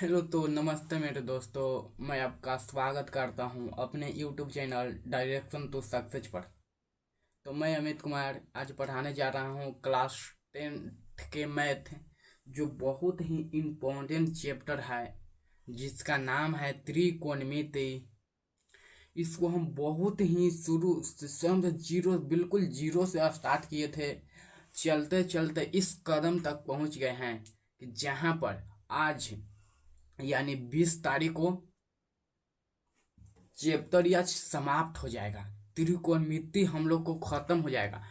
Hello तो नमस्ते मेरे दोस्तों, मैं आपका स्वागत करता हूं अपने YouTube channel direction to success पर। तो मैं अमित कुमार आज पढ़ाने जा रहा हूं क्लास 10th के मैथ, जो बहुत ही इम्पोर्टेंट चैप्टर है, जिसका नाम है त्रिकोणमिति। इसको हम बहुत ही शुरू से समझ जीरो, बिल्कुल जीरो से स्टार्ट किए थे। चलते चलते इस कदम तक पहुंच गए हैं कि जहां पर आज यानी 20 तारीख को चैप्टर यह समाप्त हो जाएगा। त्रिकोणमिति हम लोग को खत्म हो जाएगा,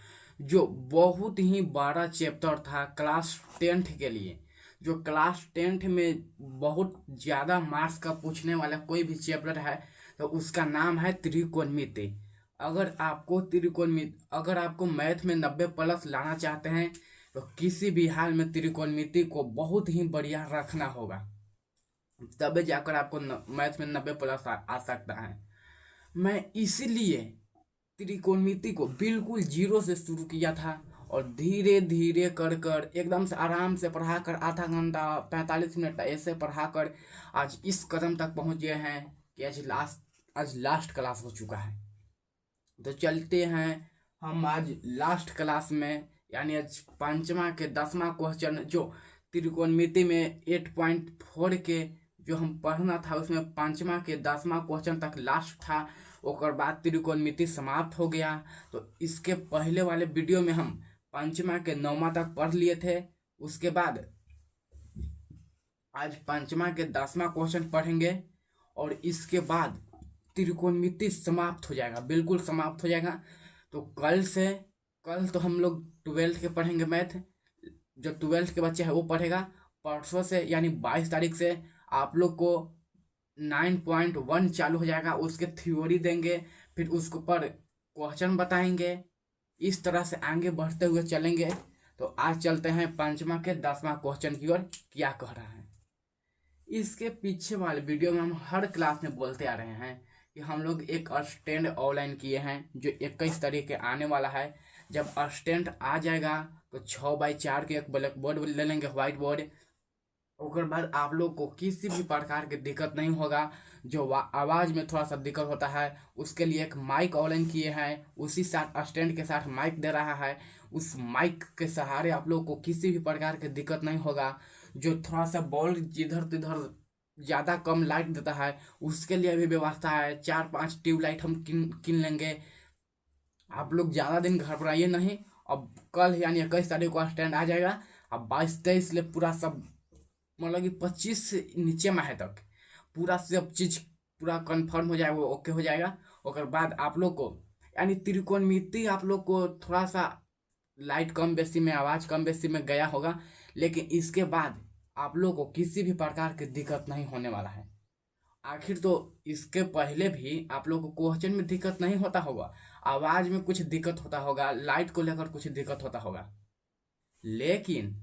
जो बहुत ही बड़ा चैप्टर था क्लास 10th के लिए। जो क्लास 10th में बहुत ज़्यादा मार्क्स का पूछने वाला कोई भी चैप्टर है तो उसका नाम है त्रिकोणमिति। अगर आपको मैथ में 90+ लाना चाहते हैं तो किसी भी हाल में त्रिकोणमिति को बहुत ही बढ़िया रखना होगा, तब जाकर आपको मैथ में 90+ आ सकता है। मैं इसीलिए त्रिकोणमिति को बिल्कुल जीरो से शुरू किया था और धीरे धीरे कर कर एकदम से आराम से पढ़ाकर आधा घंटा 45 मिनट ऐसे पढ़ाकर आज इस कदम तक पहुंच गए हैं कि आज लास्ट क्लास हो चुका है। तो चलते हैं हम आज लास्ट क्लास में, यानी आज पांचवा के 10वां क्वेश्चन, जो त्रिकोणमिति में 8.4 के जो हम पढ़ना था उसमें पांचवा के 10वां क्वेश्चन तक लास्ट था। और बाद त्रिकोणमिति समाप्त हो गया। तो इसके पहले वाले वीडियो में हम पांचवा के 9वां तक पढ़ लिए थे। उसके बाद आज पांचवा के 10वां क्वेश्चन पढ़ेंगे और इसके बाद त्रिकोणमिति समाप्त हो जाएगा, बिल्कुल समाप्त हो जाएगा। तो कल तो हम लोग 12th के पढ़ेंगे मैथ। जो 12th के बच्चे हैं वो पढ़ेगा। परसों से यानी 22 तारीख से आप लोग को 9.1 चालू हो जाएगा, उसके थ्योरी देंगे, फिर उसके ऊपर क्वेश्चन बताएंगे। इस तरह से आगे बढ़ते हुए चलेंगे। तो आज चलते हैं पांचवा के 10वां क्वेश्चन की ओर, क्या कह रहा है। इसके पीछे वाले वीडियो में हम हर क्लास में बोलते आ रहे हैं कि हम लोग एक स्टैंड ऑनलाइन किए हैं जो 21 तारीख के आने वाला है। जब स्टैंड आ जाएगा तो 6x4 के एक ब्लैक बोर्ड ले लेंगे, व्हाइट बोर्ड। उसके बाद आप लोग को किसी भी प्रकार की दिक्कत नहीं होगा। जो आवाज़ में थोड़ा सा दिक्कत होता है उसके लिए एक माइक ऑनलाइन किए हैं, उसी साथ स्टैंड के साथ माइक दे रहा है। उस माइक के सहारे आप लोग को किसी भी प्रकार की दिक्कत नहीं होगा। जो थोड़ा सा बॉल जिधर तिधर ज़्यादा कम लाइट देता है उसके लिए भी व्यवस्था है। 4-5 ट्यूबलाइट हम किन किन लेंगे। आप लोग ज़्यादा दिन घबराइए नहीं। अब कल यानी 21 तारीख को स्टैंड आ जाएगा। अब 22-23 ले पूरा सब, मतलब कि 25 से नीचे माह तक पूरा सब चीज़ पूरा कंफर्म हो जाएगा, वो ओके हो जाएगा। उसके बाद आप लोग को यानी त्रिकोणमिति आप लोग को थोड़ा सा लाइट कम बेसी में, आवाज़ कम बेसी में गया होगा, लेकिन इसके बाद आप लोग को किसी भी प्रकार की दिक्कत नहीं होने वाला है। आखिर तो इसके पहले भी आप लोग को क्वेश्चन में दिक्कत नहीं होता होगा, आवाज़ में कुछ दिक्कत होता होगा, लाइट को लेकर कुछ दिक्कत होता होगा, लेकिन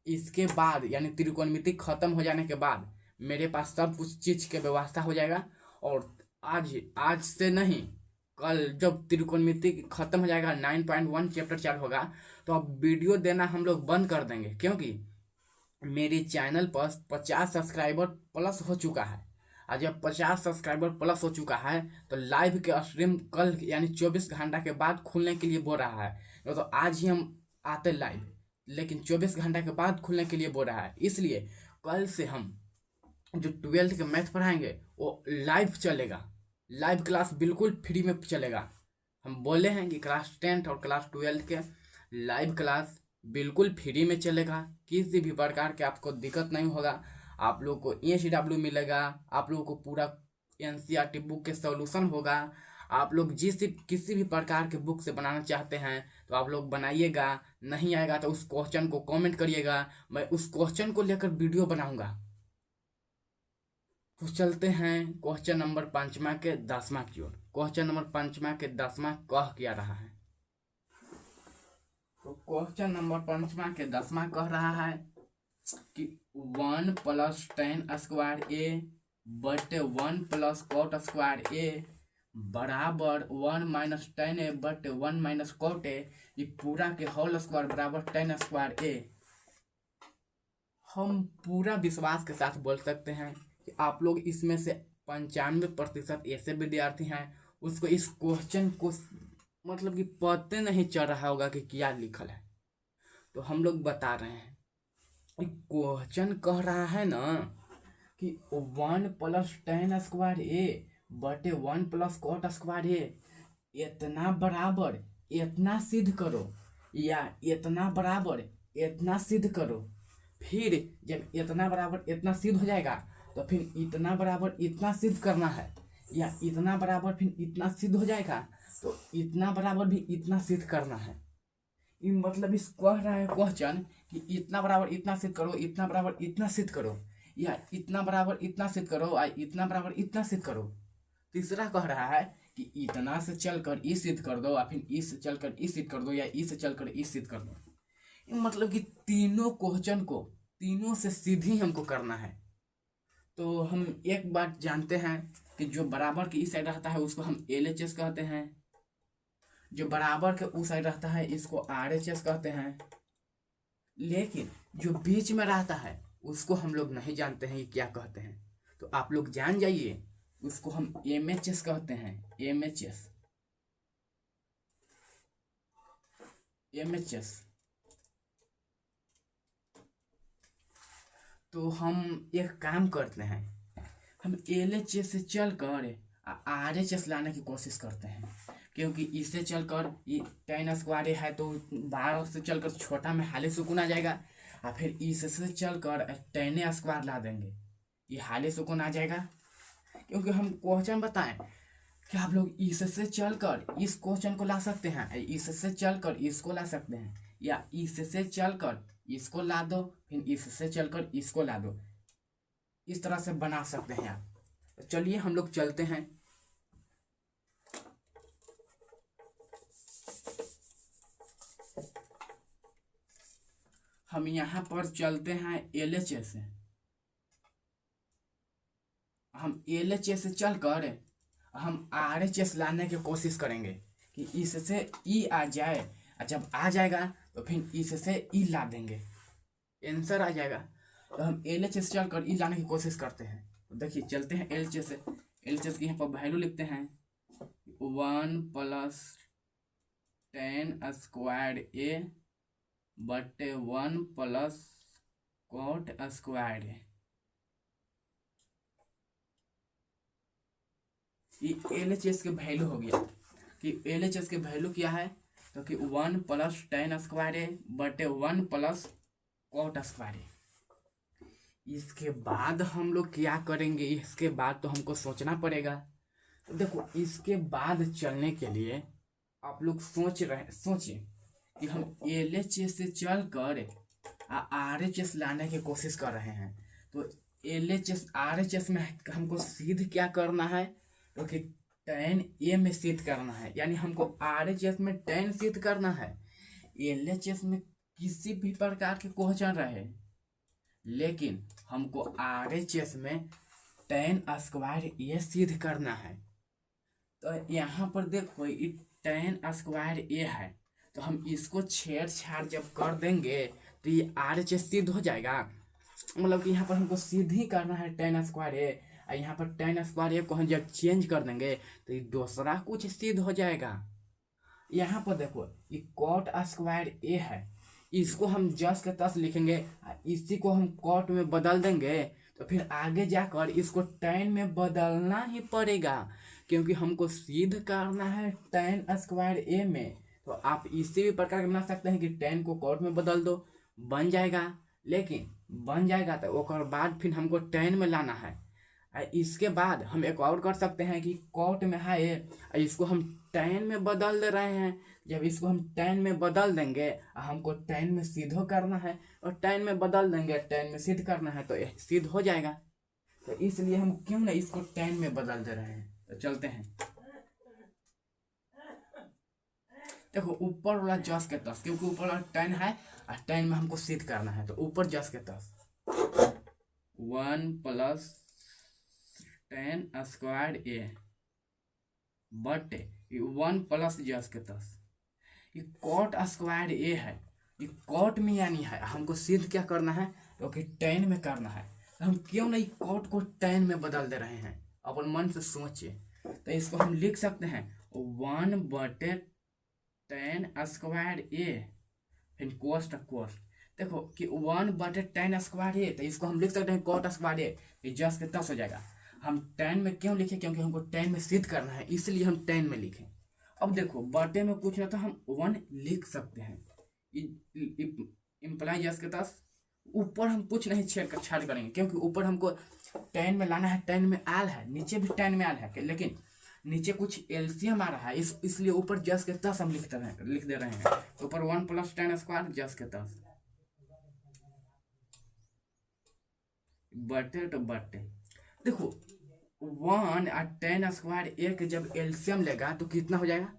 इसके बाद यानी त्रिकोणमिति खत्म हो जाने के बाद मेरे पास सब कुछ चीज के व्यवस्था हो जाएगा। और आज आज से नहीं, कल जब त्रिकोणमिति खत्म हो जाएगा, 9.1 चैप्टर चालू होगा, तो अब वीडियो देना हम लोग बंद कर देंगे, क्योंकि मेरे चैनल पर 50 सब्सक्राइबर प्लस हो चुका है। और जब 50 सब्सक्राइबर प्लस हो चुका है तो लाइव के स्ट्रीम कल यानी 24 घंटा के बाद खुलने के लिए बोल रहा है। तो आज ही हम आते लाइव, लेकिन 24 घंटा के बाद खुलने के लिए बोल रहा है। इसलिए कल से हम जो 12th के मैथ पढ़ाएंगे वो लाइव चलेगा। लाइव क्लास बिल्कुल फ्री में चलेगा। हम बोले हैं कि क्लास 10th और क्लास 12th के लाइव क्लास बिल्कुल फ्री में चलेगा। किसी भी प्रकार के आपको दिक्कत नहीं होगा। आप लोग को ECW मिलेगा, आप लोगों को पूरा NCERT बुक के सॉल्यूशन होगा। आप लोग किसी भी प्रकार के बुक से बनाना चाहते हैं तो आप लोग बनाइएगा। नहीं आएगा तो उस क्वेश्चन को कमेंट करिएगा, मैं उस क्वेश्चन को लेकर वीडियो बनाऊंगा। तो चलते हैं क्वेश्चन नंबर पांचवा के 10वां की ओर। क्वेश्चन नंबर पांचवा के 10वां कह क्या रहा है। तो क्वेश्चन नंबर पांचवा के 10वां कह रहा है कि 1 + tan² A बटे 1 + cot² A बराबर 1 - tan A बटे 1 - cot A, ये पूरा के होल स्क्वायर बराबर tan² A। हम पूरा विश्वास के साथ बोल सकते हैं कि आप लोग इसमें से 95% ऐसे विद्यार्थी हैं उसको इस क्वेश्चन को मतलब कि पता नहीं चल रहा होगा कि क्या लिखल है। तो हम लोग बता रहे हैं कि क्वेश्चन कह रहा है ना कि 1 + tan² बटे 1 + cot² इतना बराबर इतना सिद्ध करो, या इतना बराबर इतना सिद्ध करो। फिर जब इतना बराबर इतना सिद्ध हो जाएगा तो फिर इतना बराबर इतना सिद्ध करना है, या इतना बराबर फिर इतना सिद्ध हो जाएगा तो इतना बराबर भी इतना सिद्ध करना है। मतलब इस कह रहा है क्वेश्चन कि इतना बराबर इतना सिद्ध करो, इतना बराबर इतना सिद्ध करो, या इतना बराबर इतना सिद्ध करो, या इतना बराबर इतना सिद्ध करो। तीसरा कह रहा है कि इतना से चलकर इस सिद्ध कर दो, या फिर इस से चलकर इस सिद्ध कर दो, या इस से चलकर इस सिद्ध कर दो। मतलब कि तीनों क्वेश्चन को तीनों से सीधी हमको करना है। तो हम एक बात जानते हैं कि जो बराबर की इस साइड रहता है उसको हम LHS कहते हैं, जो बराबर के उस साइड रहता है इसको RHS कहते हैं, लेकिन जो बीच में रहता है उसको हम लोग नहीं जानते हैं ये क्या कहते हैं। तो आप लोग जान जाइए, उसको हम MHS कहते हैं, MHS। तो हम एक काम करते हैं, हम LHS से चलकर RHS लाने की कोशिश करते हैं, क्योंकि इससे चलकर ये tan² है तो 12 से चलकर छोटा में हाली सुकून आ जाएगा, और फिर इससे चलकर tan² ला देंगे, ये हाली सुकून आ जाएगा। क्योंकि हम क्वेश्चन बताएं कि आप लोग इससे चलकर इस क्वेश्चन को ला सकते हैं, इससे चलकर इसको ला सकते हैं, या इससे चलकर इसको ला दो, फिर इससे चलकर इसको ला दो, इस तरह से बना सकते हैं आप। तो चलिए हम लोग चलते हैं। हम यहाँ पर चलते हैं LHS से, हम LHS से चलकर हम RHS लाने की कोशिश करेंगे कि इससे E आ जाए, और जब आ जाएगा तो फिर इससे E ला देंगे, आंसर आ जाएगा। तो हम LHS से चलकर E लाने की कोशिश करते हैं। तो देखिए चलते हैं LHS से। LHS की यहाँ पर वैल्यू लिखते हैं 1 + tan² बटे 1 + cot²। ये LHS के वैल्यू हो गया कि LHS के वैल्यू क्या है, तो कि 1 + tan² बटे 1 + cot²। इसके बाद हम लोग क्या करेंगे, इसके बाद तो हमको सोचना पड़ेगा। तो देखो इसके बाद चलने के लिए आप लोग सोचिए कि हम LHS से चलकर RHS लाने की कोशिश कर रहे हैं। तो LHS RHS में हमको सिद्ध क्या करना है, तो कि tan में सिद्ध करना है, यानी हमको RHS में tan सिद्ध करना है। LHS में किसी भी प्रकार के क्वेश्चन रहे, लेकिन हमको RHS में tan² सिद्ध करना है। तो यहाँ पर देखो ये tan² है, तो हम इसको छेड़छाड़ जब कर देंगे तो ये RHS सिद्ध हो जाएगा। मतलब कि यहाँ पर हमको सिद्ध ही करना है tan², और यहाँ पर tan² को हम जब चेंज कर देंगे तो ये दूसरा कुछ सिद्ध हो जाएगा। यहाँ पर देखो ये cot² है, इसको हम जस के तस लिखेंगे, इसी को हम cot में बदल देंगे तो फिर आगे जाकर इसको tan में बदलना ही पड़ेगा, क्योंकि हमको सिद्ध करना है tan² में। तो आप इसी भी प्रकार बना सकते हैं कि tan को cot में बदल दो, बन जाएगा। लेकिन बन जाएगा तो उसके बाद फिर हमको tan में लाना है। इसके बाद हम एक और कर सकते हैं कि cot में है, इसको हम tan में बदल दे रहे हैं। जब इसको हम tan में बदल देंगे, हमको tan में सिद्ध करना है, और tan में बदल देंगे tan में सिद्ध करना है, तो यह सिद्ध हो जाएगा। तो इसलिए हम क्यों ना इसको tan में बदल दे रहे हैं। तो चलते हैं, देखो ऊपर वाला जस के तस, क्योंकि ऊपर वाला tan है और tan में हमको सिद्ध करना है, तो ऊपर जस के तस 1 + tan² बटे 1 + जस के तस, ये cot² है, ये cot में यानी है, हमको सिद्ध क्या करना है, क्योंकि टेन में करना है, तो हम क्यों नहीं कॉट को टेन में बदल दे रहे हैं। अपन मन से सोचिए, तो इसको हम लिख सकते हैं 1/10 स्क्वायर ए, फिर कोस्ट कोस्ट। देखो कि 1/10 स्क्वायर ए, तो इसको हम लिख सकते हैं कॉट स्क्वायर ए, जस के तस हो जाएगा। हम 10 में क्यों लिखे, क्योंकि हमको 10 में सिद्ध करना है, इसलिए हम 10 में लिखे। अब देखो बटे में कुछ ना तो हम 1 लिख सकते हैं, इम्प्लाई जस के तस। ऊपर हम कुछ नहीं छाड़ करेंगे, क्योंकि ऊपर हमको 10 में लाना है, 10 में आल है, नीचे भी 10 में आल है, लेकिन नीचे कुछ एलसीएम आ रहा है, इसलिए ऊपर जस के तस हम लिख दे रहे हैं। तो ऊपर 1+10 स्क्वायर जस के तस बटे तो बटे। देखो 1 और 10 स्क्वायर एक जब एलसीएम लेगा तो कितना हो जाएगा।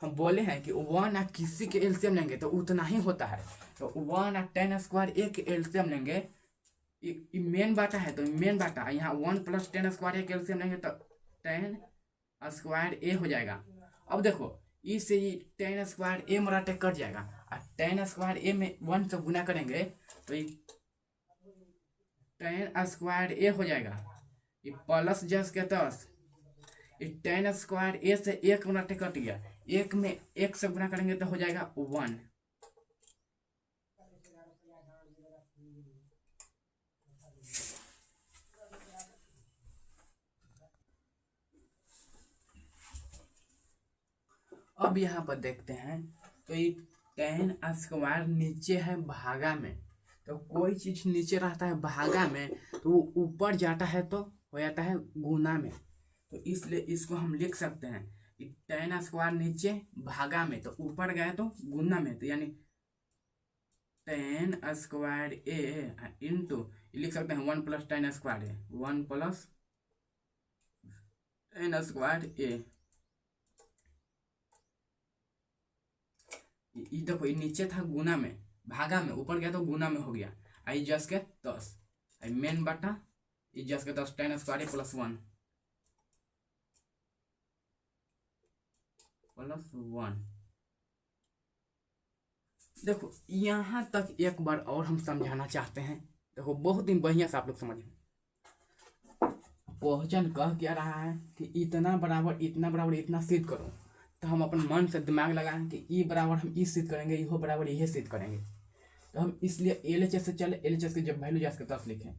हम बोले हैं कि 1 और किसी के एलसीएम लेंगे तो उतना ही होता है। तो 1 और 10 स्क्वायर एक एलसीएम लेंगे, मेन बाटा है तो मेन बाटा, यहाँ 1+10 स्क्वायर एक एलसीएम लेंगे तो 10 स्क्वायर ए हो जाएगा। अब देखो इससे 10 स्क्वायर ए मराठे कट जाएगा, और 10 स्क्वायर ए में 1 से गुना करेंगे तो 10 स्क्वायर ए हो जाएगा, ये प्लस जस के तस। 10 स्क्वायर ए से एक मराठे कट गया, एक में एक से गुना करेंगे तो हो जाएगा 1। अब यहाँ पर देखते हैं तो ये 10 स्क्वायर नीचे है भागा में, तो कोई चीज नीचे रहता है भागा में तो वो ऊपर जाता है तो हो जाता है गुना में। तो इसलिए इसको हम लिख सकते हैं कि 10 स्क्वायर नीचे भागा में तो ऊपर गया तो गुना में, तो यानी 10 स्क्वायर ए इंटू लिख सकते हैं 1+10 स्क्वायर ए, 1+10 स्क्वायर ए। देखो ये नीचे था गुना में, भागा में, ऊपर गया तो गुना में हो गया। आई जस के 10 आई मेन बटा जस के 10 10 स्क्वायर प्लस 1 प्लस 1। देखो यहाँ तक एक बार और हम समझाना चाहते हैं। देखो बहुत ही बढ़िया से आप लोग समझ, क्वेश्चन कह क्या रहा है कि इतना बराबर इतना सिद्ध करो, तो हम अपन मन से दिमाग लगाएं कि ई बराबर हम ई सिद्ध करेंगे, इहो बराबर यह सिद्ध करेंगे। तो हम इसलिए LHS से चले, LHS के जब वैल्यू जस के तस लिखें,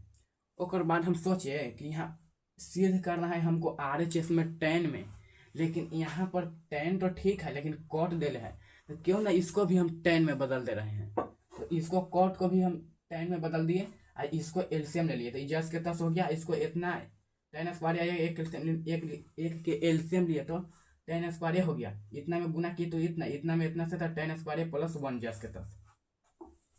और बाद हम सोचे कि यहाँ सिद्ध करना है हमको RHS में 10 में, लेकिन यहाँ पर 10 तो ठीक है लेकिन कॉट दे है, तो क्यों ना इसको भी हम 10 में बदल दे रहे हैं। तो इसको कॉट को भी हम 10 में बदल दिए और इसको एलसीएम ले लिए, तो जस के तस हो गया। इसको इतना 10 स्क्वायर आया, एक के एलसीएम लिए तो 10 स्क्वायर हो गया, इतना में गुना किए तो इतना में इतना से था 10 स्क्वायर प्लस 1 जस के तस।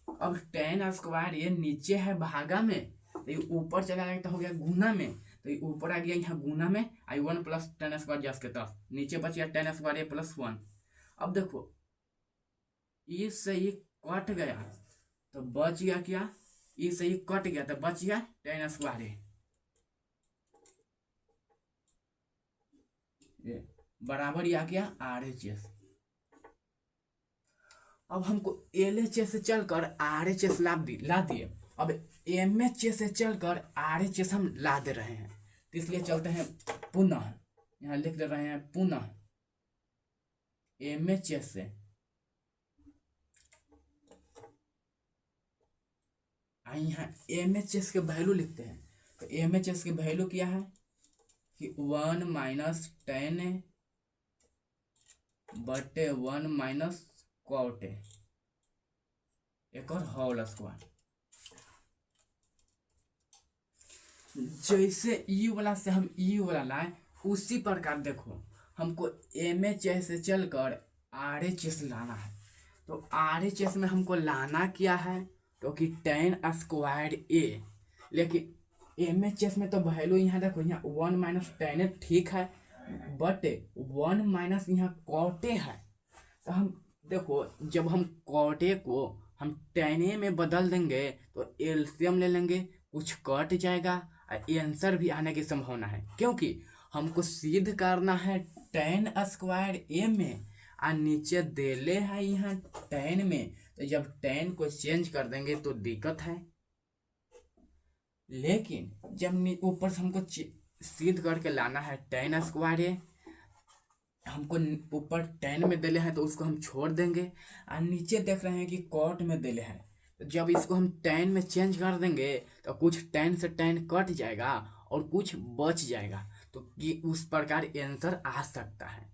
अब 10 स्क्वायर ये नीचे है भागा में, तो ये ऊपर चला गया तो हो गया गुना में, तो ये ऊपर आ गया यहाँ गुना में, आई 1+10 स्क्वायर जस के तस, नीचे बच गया 10 स्क्वायर प्लस 1। अब देखो इससे ये कट गया तो बच गया क्या, इससे ये कट गया तो बच गया 10 स्क्वायर, बराबर ही आ गया RHS। अब हमको LHS से चलकर RHS ला दिए, अब MHS से चलकर RHS हम ला दे रहे हैं, तो इसलिए चलते हैं पुनः, यहाँ लिख दे रहे हैं पुनः MHS से यहाँ MHS के वैल्यू लिखते हैं। तो MHS की वैल्यू क्या है कि 1 - 10 बटे 1 - कॉट एक और होल स्क्वायर। जैसे ई वाला से हम ई वाला लाए, उसी प्रकार देखो हमको MHS से चलकर RHS लाना है। तो RHS में हमको लाना क्या है, क्योंकि 10 स्क्वायर ए, लेकिन MHS में तो वैल्यू यहाँ देखो, यहाँ 1 - 10 ठीक है, बट 1 - यहाँ कॉटे है। तो हम देखो जब हम कॉटे को हम 10 में बदल देंगे तो एलसीएम ले लेंगे, कुछ कट जाएगा और आंसर भी आने की संभावना है, क्योंकि हमको सिद्ध करना है 10 स्क्वायर ए में और नीचे देले है यहाँ 10 में। तो जब 10 को चेंज कर देंगे तो दिक्कत है, लेकिन जब ऊपर से हमको सिद्ध करके लाना है tan स्क्वायर ए, हमको ऊपर tan में देले हैं तो उसको हम छोड़ देंगे, और नीचे देख रहे हैं कि cot में देले हैं, तो जब इसको हम tan में चेंज कर देंगे तो कुछ tan से tan कट जाएगा और कुछ बच जाएगा, तो ये उस प्रकार आंसर आ सकता है।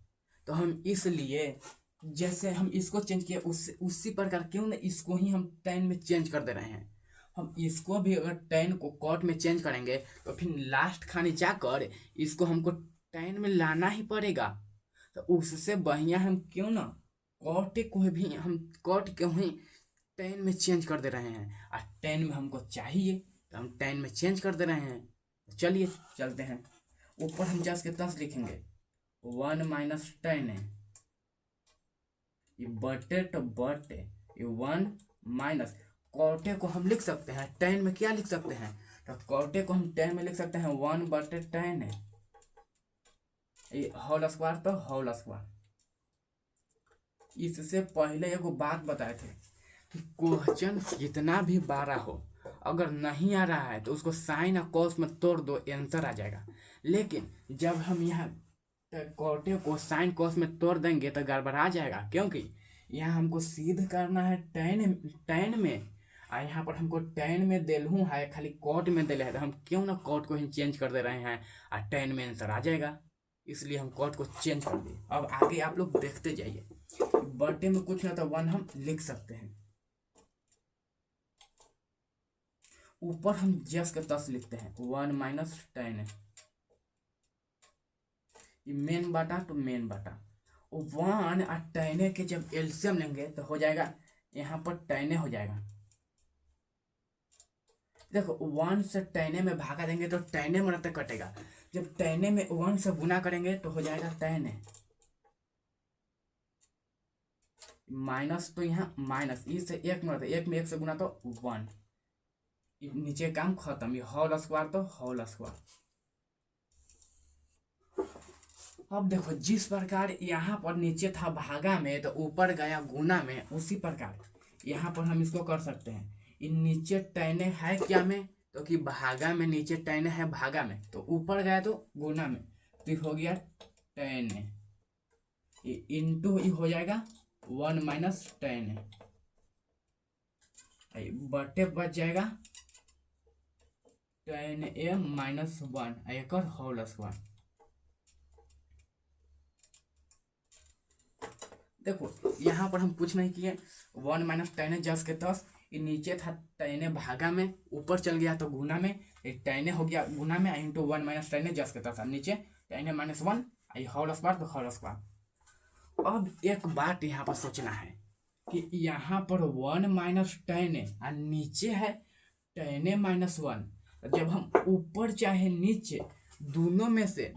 तो हम इसलिए जैसे हम इसको चेंज किया उसी प्रकार क्यों ना इसको ही हम tan में चेंज कर दे रहे हैं। हम इसको भी अगर tan को cot में चेंज करेंगे तो फिर लास्ट खाने जाकर इसको हमको tan में लाना ही पड़ेगा, तो उससे बढ़िया हम क्यों ना कॉट को भी हम कॉट को ही tan में चेंज कर दे रहे हैं, और tan में हमको चाहिए तो हम tan में चेंज कर दे रहे हैं। तो चलिए चलते हैं, ऊपर हम 10 लिखेंगे 1 माइनस tan है, ये बटे तो बटे ये 1 माइनस कॉटे को हम लिख सकते हैं tan में क्या लिख सकते हैं, तो कॉटे को हम tan में लिख सकते हैं 1 बटे tan है, ये होल स्क्वायर तो होल स्क्वायर। इससे पहले एक बात बताए थे कि क्वेश्चन कितना भी बड़ा हो, अगर नहीं आ रहा है तो उसको साइन और कॉस में तोड़ दो, आंसर आ जाएगा। लेकिन जब हम यहाँ कॉटे को साइन कॉस में तोड़ देंगे तो गड़बड़ा जाएगा, क्योंकि यहाँ हमको सिद्ध करना है tan में, और यहाँ पर हमको tan में देलहू है, खाली कॉट में देले है, तो हम क्यों ना कॉट को ही चेंज कर दे रहे हैं और tan में आंसर आ जाएगा, इसलिए हम कॉट को चेंज कर दिए। अब आगे आप लोग देखते जाइए, बर्थडे में कुछ ना तो 1 हम लिख सकते हैं, ऊपर हम 10 लिखते हैं 1 माइनस tan है, ये मेन बाटा तो मेन बाटा 1 और tan के जब एलसीएम लेंगे तो हो जाएगा यहाँ पर tan हो जाएगा। देखो 1 से tan में भागा देंगे तो tan में रहते कटेगा, जब tan में 1 से गुना करेंगे तो हो जाएगा tan माइनस, तो यहाँ माइनस इस से 1 में रहता है, 1 में 1 से गुना तो 1, नीचे काम खत्म, ये होल स्क्वायर तो होल स्क्वायर। अब देखो जिस प्रकार यहाँ पर नीचे था भागा में तो ऊपर गया गुना में, उसी प्रकार यहाँ पर हम इसको कर सकते हैं, ये नीचे tan है क्या में, तो कि भागा में नीचे tan है भागा में, तो ऊपर गया तो गुना में, तो हो गया tan, ये इंटू हो जाएगा 1 माइनस tan, बटे बच जाएगा tan a माइनस 1 एक और होल स्क्वायर। देखो यहाँ पर हम कुछ नहीं किए, 1 माइनस tan जस के 10, ये नीचे था tan भागा में, ऊपर चल गया तो गुना में, tan हो गया गुना में इंटू 1 माइनस tan जस के 10, नीचे tan माइनस 1 होल स्क्वायर तो होल स्क्वायर। अब एक बात यहाँ पर सोचना है कि यहाँ पर 1 माइनस tan और नीचे है tan माइनस 1, जब हम ऊपर चाहे नीचे दोनों में से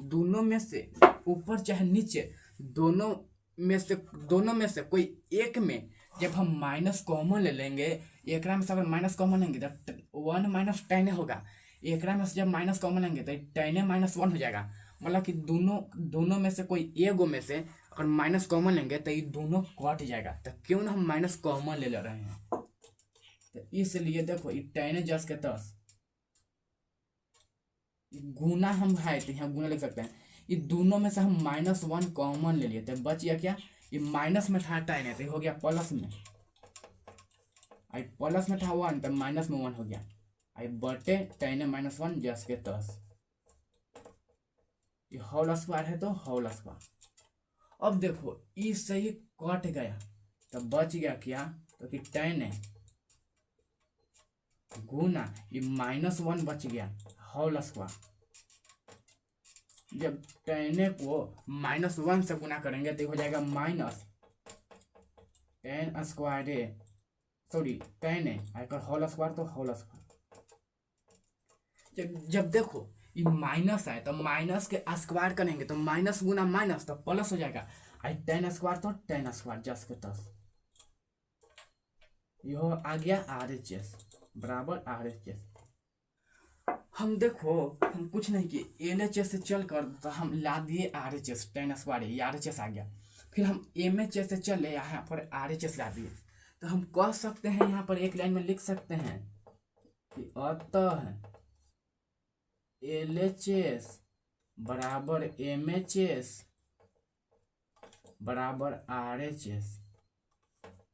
ऊपर चाहे नीचे दोनों में से कोई एक में जब हम माइनस कॉमन ले लेंगे, एक में से अगर माइनस कॉमन लेंगे तो 1 माइनस tan होगा, एक में से जब माइनस कॉमन लेंगे तो tan माइनस 1 हो जाएगा, मतलब कि दोनों में से कोई एगो में से अगर माइनस कॉमन लेंगे तो ये दोनों कट जाएगा, तो क्यों ना हम माइनस कॉमन ले रहे हैं, तो इसलिए देखो ये tan जस के 10 गुना हम है तो यहाँ गुना लिख सकते हैं, ये दोनों में से हम माइनस 1 कॉमन ले लिए तो बच गया क्या, ये माइनस में था tan है तो हो गया प्लस में, आई प्लस में था 1 तो माइनस में 1 हो गया, आई बटे tan माइनस 1 जस के 10, ये होल स्क्वायर है तो होल स्क्वायर। अब देखो इससे ये कट गया तो बच गया क्या, तो कि tan है गुना ये माइनस 1 बच गया होल स्क्वायर, जब tan को माइनस 1 से गुना करेंगे तो हो जाएगा minus tan square sorry tan आकर होल स्क्वायर तो होल स्क्वायर। जब देखो ये माइनस है तो माइनस के स्क्वायर करेंगे तो माइनस गुना माइनस तो प्लस हो जाएगा, आई tan स्क्वायर तो tan स्क्वायर जस के 10, यह आ गया RHS बराबर RHS। हम देखो हम कुछ नहीं किए, LHS से चल कर तो हम ला दिए RHS tan स्क्वायर, ये RHS आ गया, फिर हम MHS से चले यहाँ पर RHS ला दिए, तो हम कह सकते हैं यहाँ पर एक लाइन में लिख सकते हैं कि अतः LHS बराबर MHS बराबर RHS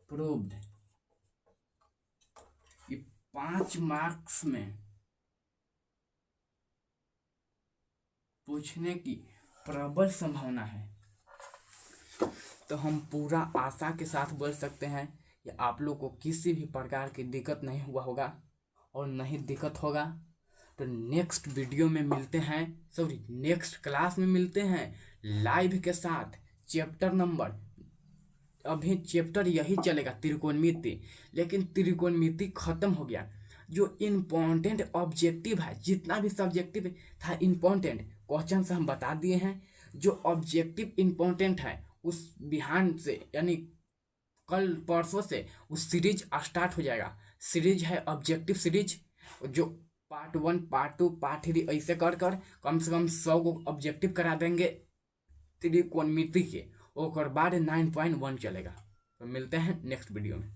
प्रूव्ड। ये 5 मार्क्स में पूछने की प्रबल संभावना है। तो हम पूरा आशा के साथ बोल सकते हैं कि आप लोग को किसी भी प्रकार की दिक्कत नहीं हुआ होगा और नहीं दिक्कत होगा। तो नेक्स्ट वीडियो में मिलते हैं, सॉरी नेक्स्ट क्लास में मिलते हैं लाइव के साथ। चैप्टर नंबर, अभी चैप्टर यही चलेगा त्रिकोणमिति, लेकिन त्रिकोणमिति खत्म हो गया। जो इम्पोर्टेंट ऑब्जेक्टिव है, जितना भी सब्जेक्टिव था इम्पोर्टेंट क्वेश्चन से हम बता दिए हैं। जो ऑब्जेक्टिव इम्पोर्टेंट है उस बिहान से यानी कल परसों से उस सीरीज स्टार्ट हो जाएगा। सीरीज है ऑब्जेक्टिव सीरीज, जो पार्ट 1 पार्ट 2 पार्ट 3 ऐसे कर कर कम से कम 100 को ऑब्जेक्टिव करा देंगे त्रिकोणमिति के। और बाद 9.1 चलेगा। तो मिलते हैं नेक्स्ट वीडियो में।